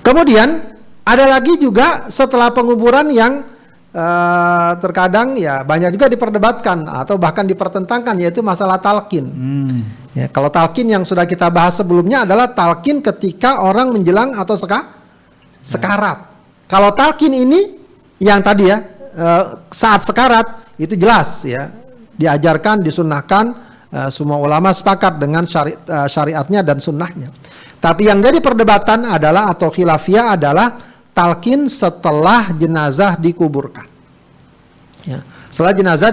Kemudian ada lagi juga setelah penguburan yang terkadang ya banyak juga diperdebatkan atau bahkan dipertentangkan, yaitu masalah talqin. Ya, kalau talqin yang sudah kita bahas sebelumnya adalah talqin ketika orang menjelang atau sekarat. Kalau talqin ini yang tadi ya saat sekarat itu jelas ya diajarkan, disunnahkan, semua ulama sepakat dengan syariatnya dan sunnahnya. Tapi yang jadi perdebatan adalah atau khilafiyah adalah talqin setelah jenazah dikuburkan. Ya, setelah jenazah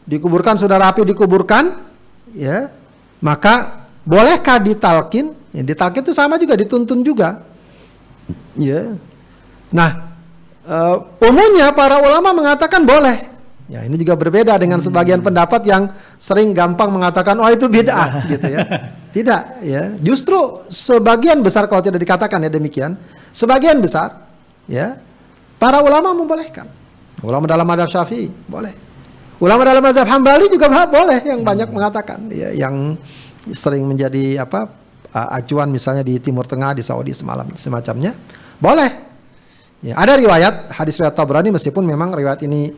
dikuburkan sudah rapi dikuburkan, ya, maka bolehkah ditalqin? Ya, ditalqin itu sama juga dituntun juga. Ya. Nah, umumnya para ulama mengatakan boleh. Ya, ini juga berbeda dengan sebagian pendapat yang sering gampang mengatakan oh itu bid'ah gitu ya. Tidak, ya. Justru sebagian besar, kalau tidak dikatakan ya demikian, sebagian besar ya para ulama membolehkan. Ulama dalam mazhab Syafi'i boleh. Ulama dalam mazhab Hambali juga boleh, yang banyak mengatakan ya, yang sering menjadi acuan misalnya di Timur Tengah, di Saudi semacamnya, boleh. Ya, ada riwayat hadis riwayat Tabrani, meskipun memang riwayat ini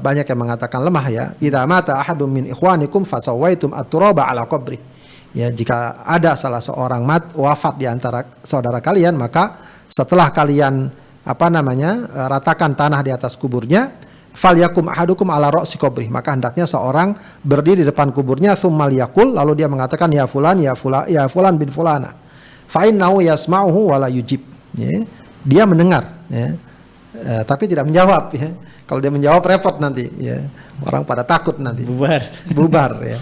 banyak yang mengatakan lemah ya. Idza mata ahadum min ikhwanikum fasawaitum at-turaba ala qabri. Ya, jika ada salah seorang wafat di antara saudara kalian, maka setelah kalian ratakan tanah di atas kuburnya, falyakum ahadukum ala ra'si qabri, maka hendaknya seorang berdiri di depan kuburnya, tsummal yaqul, lalu dia mengatakan ya fulan bin fulana, fa innahu yasma'uhu wa la yujib. Ya, dia mendengar ya. Tapi tidak menjawab ya. Kalau dia menjawab repot nanti ya. Orang pada takut nanti. Bubar ya.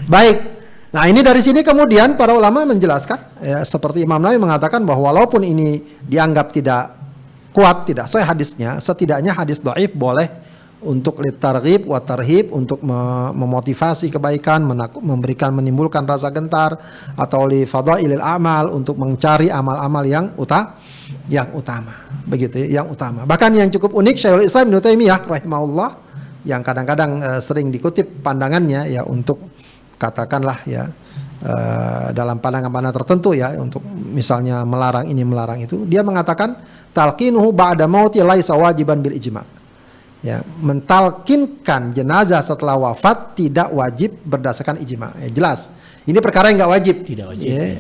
Baik. Nah, ini dari sini kemudian para ulama menjelaskan ya, seperti Imam Nawawi mengatakan bahwa walaupun ini dianggap tidak kuat, tidak sahih hadisnya, setidaknya hadis dhaif boleh untuk litarghib wa tarhib, untuk memotivasi kebaikan, menimbulkan rasa gentar, atau li fadailil amal, untuk mencari amal-amal yang utama, begitu ya, yang utama. Bahkan yang cukup unik, Syekhul Islam Ibnu Taimiyah rahimahullah, yang kadang-kadang sering dikutip pandangannya ya, untuk katakanlah ya dalam pandangan-pandangan tertentu ya, untuk misalnya melarang ini melarang itu, dia mengatakan talqinuhu ba'da mauti laisa wajiban bil ijma'. Ya, mentalkinkan jenazah setelah wafat tidak wajib berdasarkan ijma'. Ya, jelas. Ini perkara yang enggak wajib. Tidak wajib. Ya,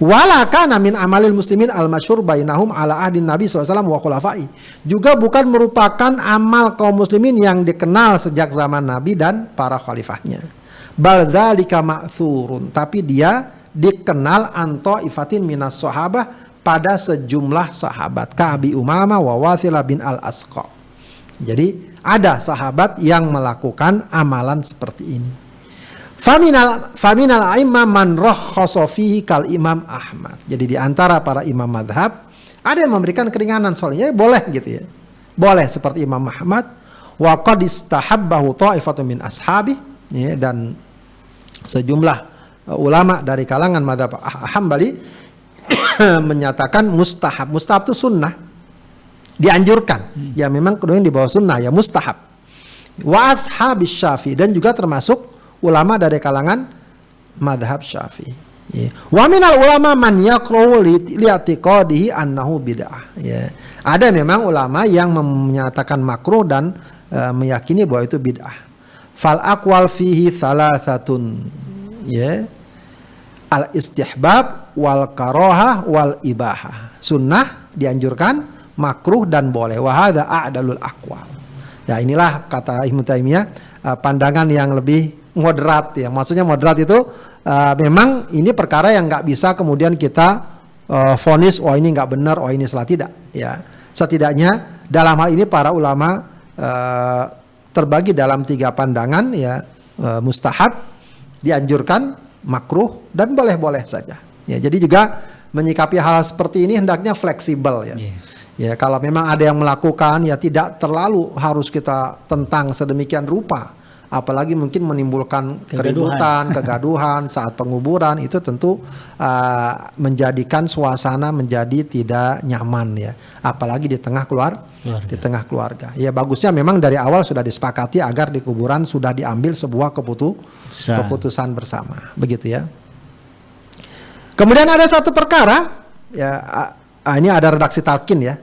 wala kana min amalil muslimin al-masyhur bainahum ala ahdin Nabi SAW wa khulafai. Juga bukan merupakan amal kaum muslimin yang dikenal sejak zaman Nabi dan para khalifahnya. Bal dzalika ma'thurun, tapi dia dikenal anto ifatin minas sahabah, pada sejumlah sahabat, ka Abi Umamah wa Wathilah bin al-Asqa. Jadi ada sahabat yang melakukan amalan seperti ini. Faminal a'immah man rakhasa fihi kal Imam Ahmad. Jadi di antara para imam madhab ada yang memberikan keringanan soalnya, boleh gitu ya. Boleh seperti Imam Ahmad, wa qad istahabbahu ta'ifatun min ashabi, ya, dan sejumlah ulama dari kalangan madhab Hambali menyatakan mustahab. Mustahab itu sunnah, dianjurkan. Ya memang kemudian di bawah sunnah ya, mustahab. Wa ashabis Syafi'i, dan juga termasuk ulama dari kalangan madhab Syafi'i. Ya. Wa minal ulama man yakrahu li'tiqadihi annahu bid'ah. Ya. Ada memang ulama yang menyatakan makruh dan meyakini bahwa itu bid'ah. Fal aqwal fihi thalathatun. Ya. Al istihbab wal karohah wal ibahah. Sunnah, dianjurkan, makruh, dan boleh. Wa hadza a'dalul aqwal. Ya, inilah kata Ibnu Taimiyah pandangan yang lebih moderat ya. Maksudnya moderat itu memang ini perkara yang nggak bisa kemudian kita vonis oh ini nggak benar, oh ini salah, tidak ya. Setidaknya dalam hal ini para ulama terbagi dalam 3 pandangan ya, mustahab, dianjurkan, makruh, dan boleh-boleh saja. Ya, jadi juga menyikapi hal seperti ini hendaknya fleksibel ya. Ya, kalau memang ada yang melakukan ya tidak terlalu harus kita tentang sedemikian rupa. Apalagi mungkin menimbulkan keributan, kegaduhan saat penguburan, itu tentu menjadikan suasana menjadi tidak nyaman ya. Apalagi di tengah keluarga. Ya bagusnya memang dari awal sudah disepakati agar di kuburan sudah diambil sebuah keputusan bersama, begitu ya. Kemudian ada satu perkara ya, Ini ada redaksi talqin ya,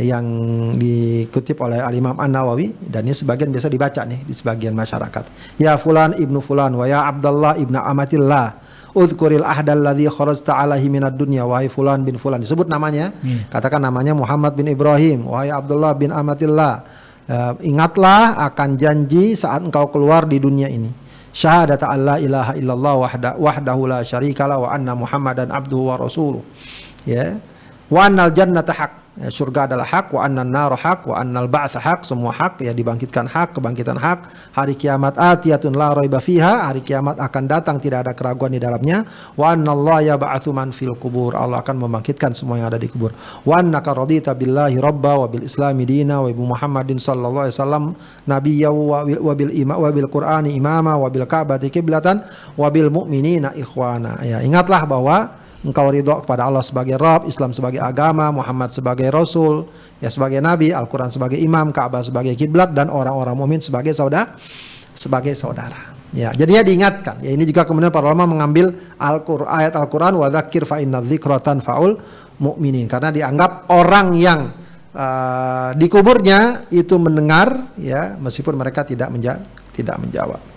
yang dikutip oleh Al-Imam An-Nawawi, dan ini sebagian biasa dibaca nih di sebagian masyarakat. Ya fulan ibnu fulan wa ya Abdullah ibnu amatillah udhkuril ahdal ladzi kharajta alaihi minad dunya, wahai fulan bin fulan, disebut namanya. Katakan namanya Muhammad bin Ibrahim, wahai Abdullah bin amatillah, ingatlah akan janji saat engkau keluar di dunia ini. Syahadata alla ilaha illallah wahdahu la syarikalah wa anna Muhammadan abduhu wa rasuluh. Ya. Wa annal jannata haq, ya, surga adalah hak, wa annan nar haq, wa annal ba'tsa haq, semua hak, ya, dibangkitkan hak, kebangkitan hak, hari kiamat atiyatun la raiba fiha, hari kiamat akan datang tidak ada keraguan di dalamnya, wa annallaha yab'atsu man fil kubur, Allah akan membangkitkan semua yang ada di kubur, wa annaka radita billahi rabba wa bil islami dina wa bi Muhammadin sallallahu alaihi wasallam nabiyya wa bil qur'ani imama wa bil ka'bati qiblatan wa bil mu'minina ikhwana. Ya, ingatlah bahwa engkau ridho kepada Allah sebagai Rabb, Islam sebagai agama, Muhammad sebagai Rasul, ya sebagai Nabi, Al-Quran sebagai imam, Ka'bah sebagai kiblat, dan orang-orang mukmin sebagai saudara. Ya, jadinya diingatkan. Ya, ini juga kemudian para ulama mengambil ayat Al-Quran wa dzakir fa inna dzikra tanfa'ul mu'minin, karena dianggap orang yang di kuburnya itu mendengar, ya meskipun mereka tidak menjawab.